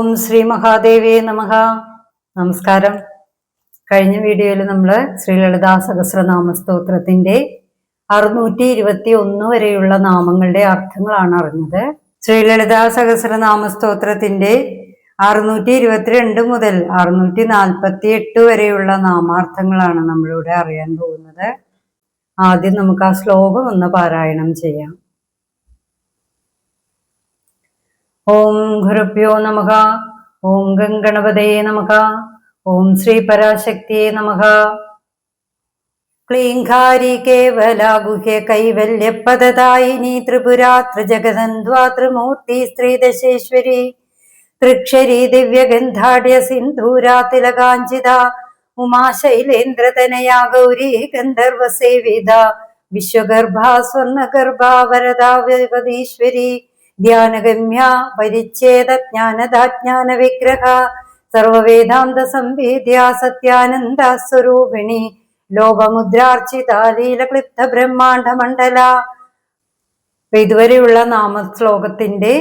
ഓം ശ്രീ മഹാദേവേ നമഃ. നമസ്കാരം. കഴിഞ്ഞ വീഡിയോയിൽ നമ്മൾ ശ്രീ ലളിതാ സഹസ്രനാമ സ്തോത്രത്തിന്റെ 621 വരെയുള്ള നാമങ്ങളുടെ അർത്ഥങ്ങളാണ് അറിഞ്ഞത്. ശ്രീ ലളിതാ സഹസ്രനാമ സ്തോത്രത്തിന്റെ 622 മുതൽ 648 വരെയുള്ള നാമാർത്ഥങ്ങളാണ് നമ്മളിവിടെ അറിയാൻ പോകുന്നത്. ആദ്യം നമുക്ക് ആ ശ്ലോകം ഒന്ന് പാരായണം ചെയ്യാം. ഓം ഗുരുഭ്യോ നമഃ. ഓം ഗംഗണപതേ നമഃ. ഓം ശ്രീ പരാശക്തിയേ നമഃ. ക്ലീംകാരി കേവല ഗുഹ്യ കൈവല്യപദദായിനി ത്രിപുരാ ത്രിജഗദന്ധ്വാ ത്രിമൂർത്തി സ്ത്രീദശേശ്വരി ത്രിക്ഷരി ദിവ്യഗന്ധാഢ്യ സിന്ധൂരാ തിലകാഞ്ചിത ഉമാശൈലേന്ദ്രതനയാ ഗൗരി ഗന്ധർവസേവിത വിശ്വഗർഭാ സ്വർണഗർഭാ വരദാ ജഗദീശ്വരി ധ്യാനഗമ്യ പരിച്ഛേദ ജ്ഞാനദാജ്ഞാന വിഗ്രഹ സർവവേദാന്ത സംവേദ്യ സത്യാനന്ദ സ്വരൂപിണി ലോകമുദ്രാർച്ചിത ലീലക്ലിപ്ത ബ്രഹ്മാണ്ഡ മണ്ഡല. ഇതുവരെയുള്ള നാമശ്ലോകത്തിന്റെ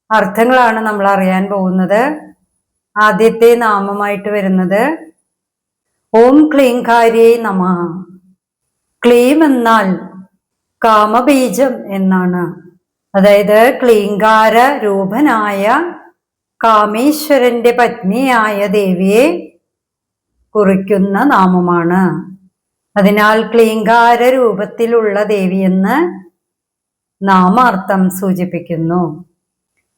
അർത്ഥങ്ങളാണ് നമ്മൾ അറിയാൻ പോകുന്നത്. ആദ്യത്തെ നാമമായിട്ട് വരുന്നത് ഓം ക്ലീംകാരിയേ നമഃ. ക്ലീം എന്നാൽ കാമബീജം എന്നാണ്. അതായത് ക്ലീംകാര രൂപനായ കാമേശ്വരന്റെ പത്നിയായ ദേവിയെ കുറിക്കുന്ന നാമമാണ്. അതിനാൽ ക്ലീംകാര രൂപത്തിലുള്ള ദേവിയെന്ന് നാമാർത്ഥം സൂചിപ്പിക്കുന്നു.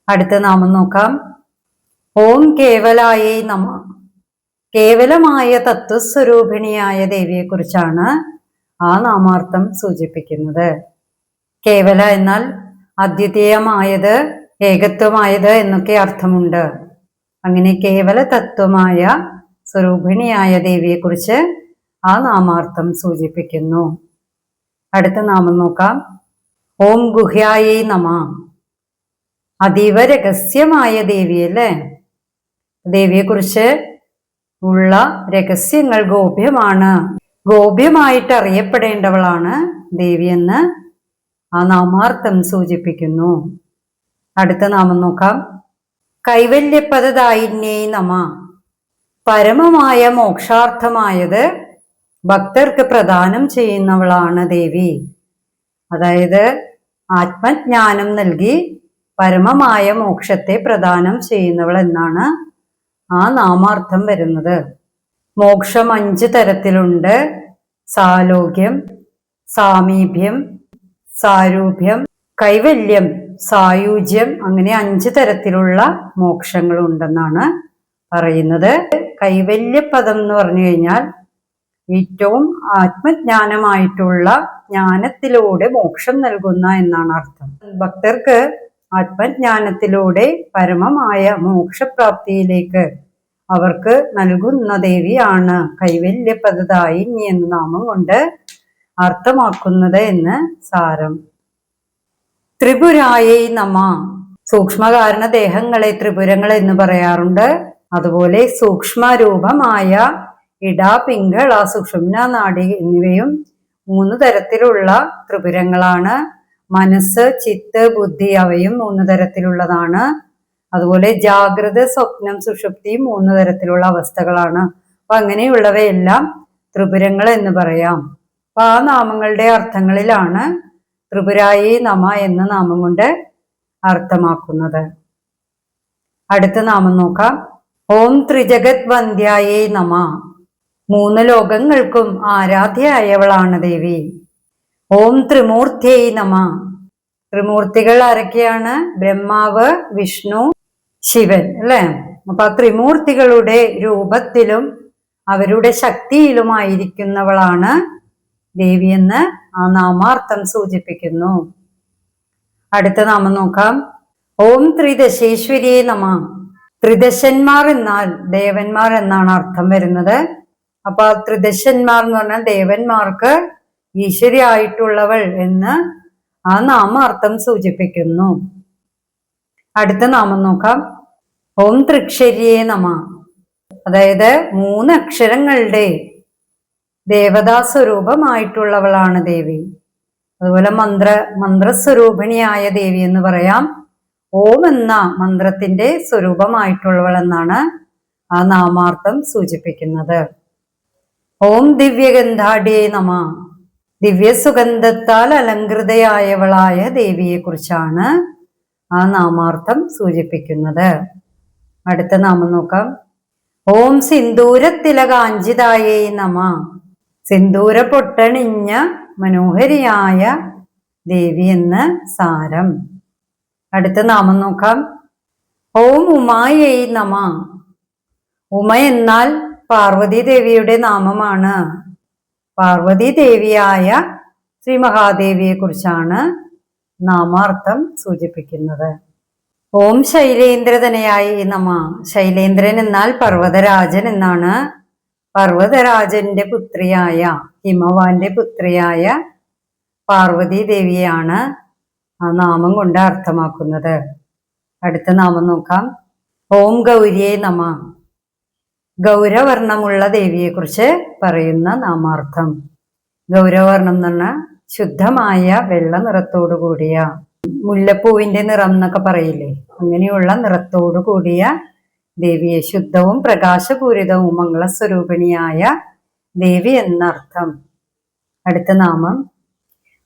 അടുത്ത നാമം നോക്കാം. ഓം കേവലായേ നമഃ. കേവലമായ തത്വസ്വരൂപിണിയായ ദേവിയെക്കുറിച്ചാണ് ആ നാമാർത്ഥം സൂചിപ്പിക്കുന്നത്. കേവല എന്നാൽ അദ്വിതീയമായത്, ഏകത്വമായത് എന്നൊക്കെ അർത്ഥമുണ്ട്. അങ്ങനെ കേവല തത്വമായ സ്വരൂപിണിയായ ദേവിയെക്കുറിച്ച് ആ നാമാർത്ഥം സൂചിപ്പിക്കുന്നു. അടുത്ത നാമം നോക്കാം. ഓം ഗുഹ്യായേ നമഃ. അതീവ രഹസ്യമായ ദേവിയല്ലേ. ദേവിയെക്കുറിച്ച് ഉള്ള രഹസ്യങ്ങൾ ഗോപ്യമാണ്. ഗോപ്യമായിട്ട് അറിയപ്പെടേണ്ടവളാണ് ദേവിയെന്ന് ആ നാമാർത്ഥം സൂചിപ്പിക്കുന്നു. അടുത്ത നാമം നോക്കാം. കൈവല്യപദദായിന്യേ നമഃ. പരമമായ മോക്ഷാർത്ഥമായത് ഭക്തർക്ക് പ്രദാനം ചെയ്യുന്നവളാണ് ദേവി. അതായത് ആത്മജ്ഞാനം നൽകി പരമമായ മോക്ഷത്തെ പ്രദാനം ചെയ്യുന്നവൾ എന്നാണ് ആ നാമാർത്ഥം വരുന്നത്. മോക്ഷം 5 തരത്തിലുണ്ട്. സാലോക്യം, സാമീപ്യം, സാരൂപ്യം, കൈവല്യം, സായുജ്യം, അങ്ങനെ 5 തരത്തിലുള്ള മോക്ഷങ്ങൾ ഉണ്ടെന്നാണ് പറയുന്നത്. കൈവല്യപദം എന്ന് പറഞ്ഞു കഴിഞ്ഞാൽ ഏറ്റവും ആത്മജ്ഞാനമായിട്ടുള്ള ജ്ഞാനത്തിലൂടെ മോക്ഷം നൽകുന്ന എന്നാണ് അർത്ഥം. ഭക്തർക്ക് ആത്മജ്ഞാനത്തിലൂടെ പരമമായ മോക്ഷപ്രാപ്തിയിലേക്ക് അവർക്ക് നൽകുന്ന ദേവിയാണ് കൈവല്യപദദായിനി എന്ന നാമം കൊണ്ട് അർത്ഥമാക്കുന്നത് എന്ന് സാരം. ത്രിപുരായേ നമഃ. സൂക്ഷ്മകാരണ ദേഹങ്ങളെ ത്രിപുരങ്ങൾ എന്ന് പറയാറുണ്ട്. അതുപോലെ സൂക്ഷ്മരൂപമായ ഇട, പിംഗള, സുഷുമ്ന നാഡി എന്നിവയും 3 തരത്തിലുള്ള ത്രിപുരങ്ങളാണ്. മനസ്സ്, ചിത്ത്, ബുദ്ധി അവയും 3 തരത്തിലുള്ളതാണ്. അതുപോലെ ജാഗ്രത, സ്വപ്നം, സുഷുപ്തിയും 3 തരത്തിലുള്ള അവസ്ഥകളാണ്. അപ്പൊ അങ്ങനെയുള്ളവയെല്ലാം ത്രിപുരങ്ങൾ എന്ന് പറയാം. അപ്പൊ ആ നാമങ്ങളുടെ അർത്ഥങ്ങളിലാണ് ത്രിപുരായേ നമഃ എന്ന നാമം കൊണ്ട് അർത്ഥമാക്കുന്നത്. അടുത്ത നാമം നോക്കാം. ഓം ത്രിജഗത് വന്ദ്യായേ നമഃ. 3 ലോകങ്ങൾക്കും ആരാധ്യയായവളാണ് ദേവി. ഓം ത്രിമൂർത്തിയേ നമഃ. ത്രിമൂർത്തികൾ ആരൊക്കെയാണ്? ബ്രഹ്മാവ്, വിഷ്ണു, ശിവൻ അല്ലെ. അപ്പൊ ആ ത്രിമൂർത്തികളുടെ രൂപത്തിലും അവരുടെ ശക്തിയിലുമായിരിക്കുന്നവളാണ് ദേവിയെന്ന് ആ നാമാർത്ഥം സൂചിപ്പിക്കുന്നു. അടുത്ത നാമം നോക്കാം. ഓം ത്രിദശേശ്വരിയേ നമഃ. ത്രിദശന്മാർ എന്നാൽ ദേവന്മാർ എന്നാണ് അർത്ഥം വരുന്നത്. അപ്പൊ ത്രിദശന്മാർ എന്ന് പറഞ്ഞാൽ ദേവന്മാർക്ക് ഈശ്വരി ആയിട്ടുള്ളവൾ എന്ന് ആ നാമാർത്ഥം സൂചിപ്പിക്കുന്നു. അടുത്ത നാമം നോക്കാം. ഓം ത്രിക്ഷരിയേ നമഃ. അതായത് 3 അക്ഷരങ്ങളുടെ ദേവതാ സ്വരൂപമായിട്ടുള്ളവളാണ് ദേവി. അതുപോലെ മന്ത്രസ്വരൂപിണിയായ ദേവി എന്ന് പറയാം. ഓം എന്ന മന്ത്രത്തിന്റെ സ്വരൂപമായിട്ടുള്ളവൾ എന്നാണ് ആ നാമാർത്ഥം സൂചിപ്പിക്കുന്നത്. ഓം ദിവ്യഗന്ധാഢ്യേ നമ. ദിവ്യസുഗന്ധത്താൽ അലങ്കൃതയായവളായ ദേവിയെ കുറിച്ചാണ് ആ നാമാർത്ഥം സൂചിപ്പിക്കുന്നത്. അടുത്ത നാമം നോക്കാം. ഓം സിന്ദൂരത്തിലകാഞ്ചിതായേ നമ. സിന്ദൂര പൊട്ടണിഞ്ഞ മനോഹരിയായ ദേവി എന്ന് സാരം. അടുത്ത നാമം നോക്കാം. ഓം ഉമായേ നമ. ഉമ എന്നാൽ പാർവതി ദേവിയുടെ നാമമാണ്. പാർവതി ദേവിയായ ശ്രീ മഹാദേവിയെ കുറിച്ചാണ് നാമാർത്ഥം സൂചിപ്പിക്കുന്നത്. ഓം ശൈലേന്ദ്രതനയായി നമ. ശൈലേന്ദ്രൻ എന്നാൽ പർവ്വതരാജൻ എന്നാണ്. പർവ്വതരാജന്റെ പുത്രിയായ ഹിമവാന്റെ പുത്രിയായ പാർവതി ദേവിയാണ് ആ നാമം കൊണ്ട് അർത്ഥമാക്കുന്നത്. അടുത്ത നാമം നോക്കാം. ഓം ഗൗരിയേ നമ. ഗൗരവർണ്ണമുള്ള ദേവിയെ കുറിച്ച് പറയുന്ന നാമാർത്ഥം. ഗൗരവർണ്ണം എന്ന് പറഞ്ഞാൽ ശുദ്ധമായ വെള്ള നിറത്തോടു കൂടിയ, മുല്ലപ്പൂവിന്റെ നിറം എന്നൊക്കെ പറയില്ലേ, അങ്ങനെയുള്ള നിറത്തോടു കൂടിയ ദേവിയെ, ശുദ്ധവും പ്രകാശപൂരിതവും മംഗളസ്വരൂപിണിയായ ദേവി എന്നർത്ഥം. അടുത്ത നാമം.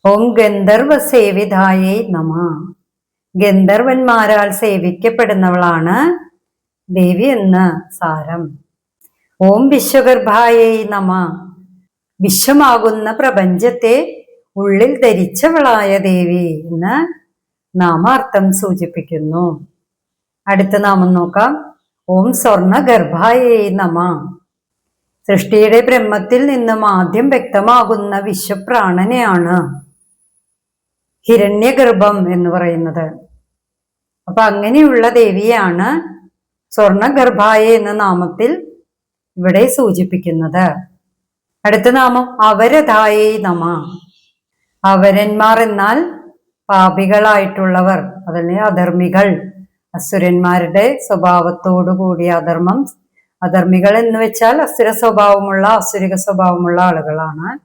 ഓം ഗന്ധർവ സേവിതായേ നമ. ഗന്ധർവന്മാരാൽ സേവിക്കപ്പെടുന്നവളാണ് ദേവി എന്ന് സാരം. ഓം വിശ്വഗർഭായേ നമ. വിശ്വമാകുന്ന പ്രപഞ്ചത്തെ ഉള്ളിൽ ധരിച്ചവളായ ദേവി എന്ന് നാമാർത്ഥം സൂചിപ്പിക്കുന്നു. അടുത്ത നാമം നോക്കാം. ഓം സ്വർണഗർഭായേ നമ. സൃഷ്ടിയുടെ ബ്രഹ്മത്തിൽ നിന്നും ആദ്യം വ്യക്തമാകുന്ന വിശ്വപ്രാണനെയാണ് ഹിരണ്യഗർഭം എന്ന് പറയുന്നത്. അപ്പൊ അങ്ങനെയുള്ള ദേവിയാണ് സ്വർണഗർഭായ എന്ന നാമത്തിൽ ഇവിടെ സൂചിപ്പിക്കുന്നത്. അടുത്ത നാമം അവരധായേ നമ. അവരന്മാർ എന്നാൽ പാപികളായിട്ടുള്ളവർ, അതല്ലേ അധർമ്മികൾ, അസുരന്മാരുടെ സ്വഭാവത്തോടു കൂടിയ അധർമ്മികൾ എന്ന് വെച്ചാൽ അസുര സ്വഭാവമുള്ള, അസുരിക സ്വഭാവമുള്ള ആളുകളാണ്.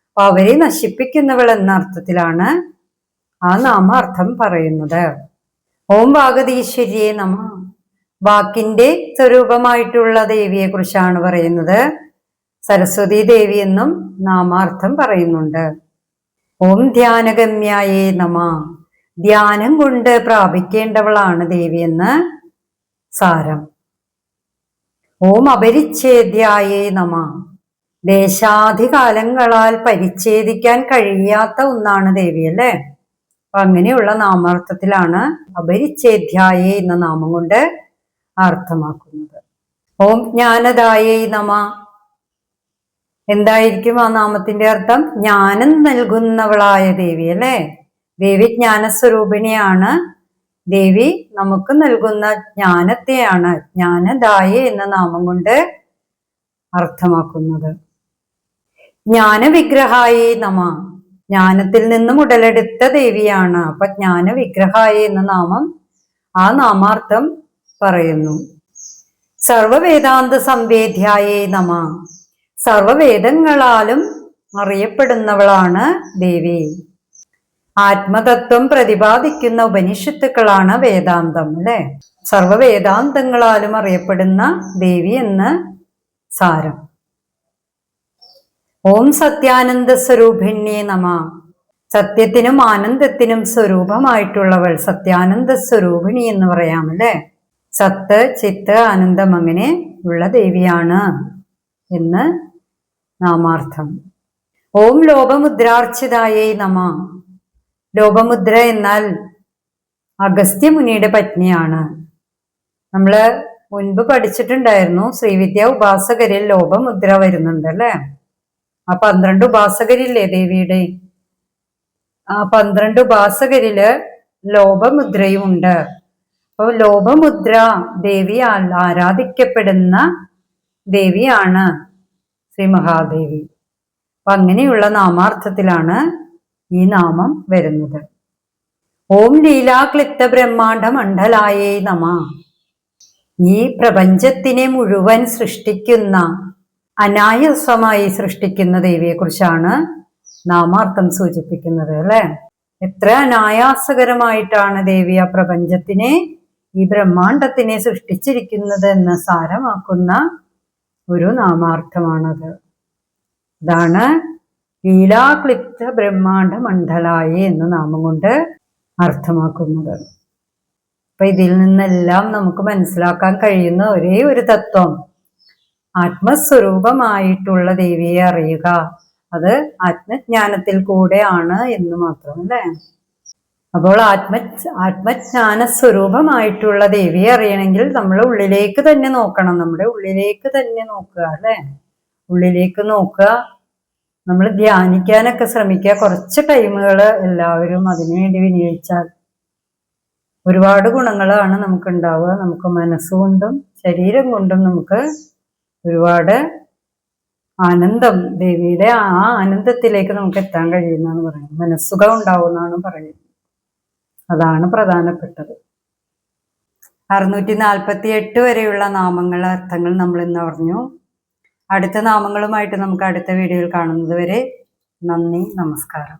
അപ്പൊ അവരെ നശിപ്പിക്കുന്നവൾ എന്ന അർത്ഥത്തിലാണ് ആ നാമാർത്ഥം പറയുന്നത്. ഓം വാഗതീശ്വരിയെ നമ. വാക്കിന്റെ സ്വരൂപമായിട്ടുള്ള ദേവിയെ കുറിച്ചാണ് പറയുന്നത്. സരസ്വതി ദേവി എന്നും നാമാർത്ഥം പറയുന്നുണ്ട്. ഓം ധ്യാനഗമ്യായേ നമ. ധ്യാനം കൊണ്ട് പ്രാപിക്കേണ്ടവളാണ് ദേവി എന്ന് സാരം. ഓം അപരിച്ഛേദ്യായേ നമ. ദേശാധികാലങ്ങളാൽ പരിച്ഛേദിക്കാൻ കഴിയാത്ത ഒന്നാണ് ദേവി, അല്ലേ? അപ്പൊ അങ്ങനെയുള്ള നാമാർത്ഥത്തിലാണ് അപരിച്ഛേദ്യായേ എന്ന നാമം കൊണ്ട് അർത്ഥമാക്കുന്നത്. ഓം ജ്ഞാനദായേ നമ. എന്തായിരിക്കും ആ നാമത്തിന്റെ അർത്ഥം? ജ്ഞാനം നൽകുന്നവളായ ദേവി, അല്ലേ? ദേവി ജ്ഞാനസ്വരൂപിണിയാണ്. ദേവി നമുക്ക് നൽകുന്ന ജ്ഞാനത്തെയാണ് ജ്ഞാനദായ എന്ന നാമം കൊണ്ട് അർത്ഥമാക്കുന്നത്. ജ്ഞാനവിഗ്രഹായേ നമ. ജ്ഞാനത്തിൽ നിന്നും ഉടലെടുത്ത ദേവിയാണ്. അപ്പൊ ജ്ഞാനവിഗ്രഹായ എന്ന നാമം ആ നാമാർത്ഥം പറയുന്നു. സർവവേദാന്ത സംവേദ്യായേ നമ. സർവവേദങ്ങളാലും അറിയപ്പെടുന്നവളാണ് ദേവി. ആത്മതത്വം പ്രതിപാദിക്കുന്ന ഉപനിഷത്തുക്കളാണ് വേദാന്തം, അല്ലെ? സർവവേദാന്തങ്ങളാലും അറിയപ്പെടുന്ന ദേവി എന്ന് സാരം. ഓം സത്യാനന്ദ സ്വരൂപിണ്യേ നമ. സത്യത്തിനും ആനന്ദത്തിനും സ്വരൂപമായിട്ടുള്ളവൾ, സത്യാനന്ദ സ്വരൂപിണി എന്ന് പറയാം, അല്ലെ? സത്ത്, ചിത്ത്, ആനന്ദം അങ്ങനെ ഉള്ള ദേവിയാണ് എന്ന് നാമാർത്ഥം. ഓം ലോപമുദ്രാർച്ചിതായേ നമ. ലോപമുദ്ര എന്നാൽ അഗസ്ത്യമുനിയുടെ പത്നിയാണ്. നമ്മള് മുൻപ് പഠിച്ചിട്ടുണ്ടായിരുന്നു, ശ്രീവിദ്യ ഉപാസകരിൽ ലോപമുദ്ര വരുന്നുണ്ട്, അല്ലെ? ആ 12 ഉപാസകരില്ലേ ദേവിയുടെ, ആ 12 ഉപാസകരില് ലോപമുദ്രയും ഉണ്ട്. അപ്പൊ ലോപമുദ്ര ദേവി ആരാധിക്കപ്പെടുന്ന ദേവിയാണ് ശ്രീ മഹാദേവി. അപ്പൊ അങ്ങനെയുള്ള നാമാർത്ഥത്തിലാണ് ഈ നാമം വരുന്നത്. ഓം ലീലാക്ലിപ്ത ബ്രഹ്മാണ്ഡ മണ്ഡലായേ നമ. ഈ പ്രപഞ്ചത്തിനെ മുഴുവൻ സൃഷ്ടിക്കുന്ന, അനായാസമായി സൃഷ്ടിക്കുന്ന ദേവിയെ കുറിച്ചാണ് നാമാർത്ഥം സൂചിപ്പിക്കുന്നത്, അല്ലെ? എത്ര അനായാസകരമായിട്ടാണ് ദേവി ആ പ്രപഞ്ചത്തിനെ, ഈ ബ്രഹ്മാണ്ടത്തിനെ സൃഷ്ടിച്ചിരിക്കുന്നത് എന്ന് സാരമാക്കുന്ന ഒരു നാമാർത്ഥമാണത്. ഇതാണ് ലീലാക്ലിപ്ത ബ്രഹ്മാണ്ട മണ്ഡലായി എന്ന നാമം കൊണ്ട് അർത്ഥമാക്കുന്നത്. അപ്പൊ ഇതിൽ നിന്നെല്ലാം നമുക്ക് മനസ്സിലാക്കാൻ കഴിയുന്ന ഒരേ ഒരു തത്വം, ആത്മസ്വരൂപമായിട്ടുള്ള ദേവിയെ അറിയുക, അത് ആത്മജ്ഞാനത്തിൽ കൂടെയാണ് എന്ന് മാത്രം, അല്ലേ? അപ്പോൾ ആത്മജ്ഞാന സ്വരൂപമായിട്ടുള്ള ദേവിയെ അറിയണമെങ്കിൽ നമ്മൾ ഉള്ളിലേക്ക് തന്നെ നോക്കണം. നമ്മുടെ ഉള്ളിലേക്ക് തന്നെ നോക്കുക, അല്ലേ? ഉള്ളിലേക്ക് നോക്കുക. നമ്മൾ ധ്യാനിക്കാനൊക്കെ ശ്രമിക്കുക. കുറച്ച് ടൈമുകൾ എല്ലാവരും അതിനുവേണ്ടി വിനിയോഗിച്ചാൽ ഒരുപാട് ഗുണങ്ങളാണ് നമുക്ക് ഉണ്ടാവുക. നമുക്ക് മനസ്സുകൊണ്ടും ശരീരം കൊണ്ടും നമുക്ക് ഒരുപാട് ആനന്ദം, ദേവിയുടെ ആ ആനന്ദത്തിലേക്ക് നമുക്ക് എത്താൻ കഴിയുന്നതാണ് പറയുന്നത്. മനസ്സുഖം ഉണ്ടാവുന്നതാണ് പറയുന്നത്. അതാണ് പ്രധാനപ്പെട്ടത്. 648 വരെയുള്ള നാമങ്ങളുടെ അർത്ഥങ്ങൾ നമ്മൾ ഇന്ന് പറഞ്ഞു. അടുത്ത നാമങ്ങളുമായിട്ട് നമുക്ക് അടുത്ത വീഡിയോയിൽ കാണുന്നത് വരെ നന്ദി, നമസ്കാരം.